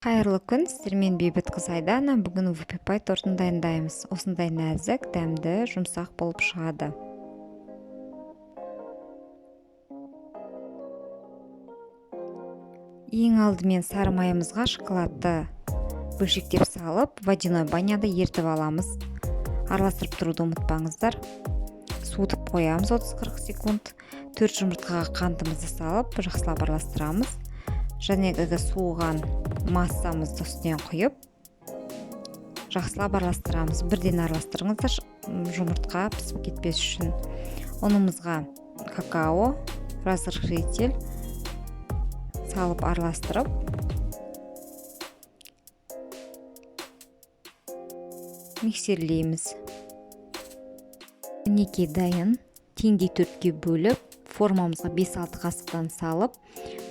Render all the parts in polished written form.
Қайырлы күн, сіздермен бейбіт қыз Айдана. Бүгін вупи пай тортын дайындаймыз. Осындай нәзік, дәмді, жұмсақ болып шығады. Ең алдымен сары майымызға шоколадты бөлшектеп салып, водяной баняда ертіп аламыз. Араластырып тұруды ұмытпаңыздар. Суытып қоямыз 30-40 секунд. 4 жұмыртқаға қантымызды салып, жақсылап араластырамыз. Және суыған массамызды үстінен құйып, жақсылап араластырамыз. Бірден араластырыңыздар, жұмыртқа пісіп кетпес үшін. Ұнымызға какао, разрыхлитель салып араластырып, миксерлейміз. Мінекей дайын. Теңдей төртке бөліп, формамызға 5-6 қасықтан салып,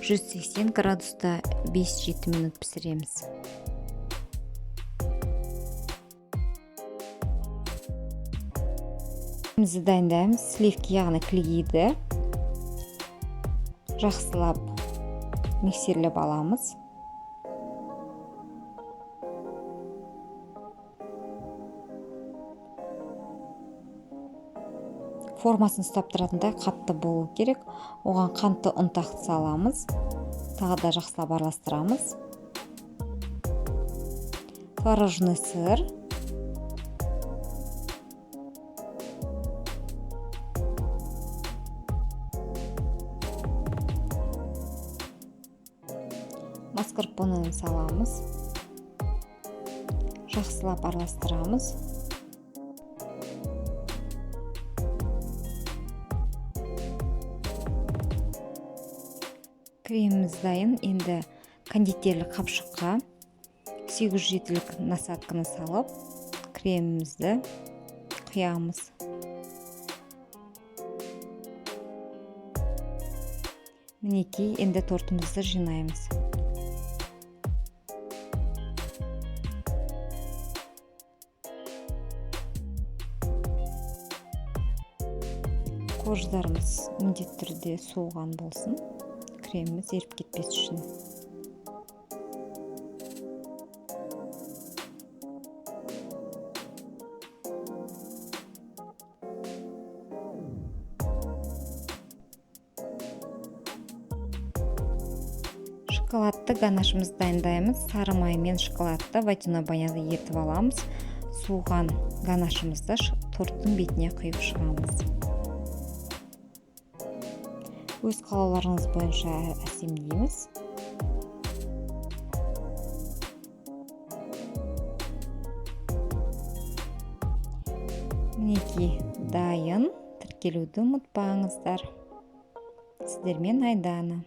180 градуста 5-7 минут пісіреміз. Бізді дайындаймыз. Сливки, яғни клейді жақсылап миксерлеп аламыз. Формасын ұстап тұратындай қатты болу керек. Оған қантты ұнтақты саламыз. Тағы да жақсылап араластырамыз. Творожный сыр. Маскарпоне саламыз. Жақсылап араластырамыз. Креміміз дайын. Енді кондитерлік қапшыққа 800-лік насадканы салып, кремімізді құямыз. Мінекей, енді тортымызды жинаймыз. Қождарымыз міндетті түрде суыған болсын. Креміміз еріп кетпес үшін. Шоколадты ганашымызды дайындаймыз. Сары май мен шоколадты водяной баняда ертіп аламыз. Суыған ганашымызды торттың бетіне құйып шығамыз. Өз қалауларыңыз бойынша әсемдейміз. Мінекей дайын. Тіркелуді ұмытпаңыздар. Сіздермен Айдана.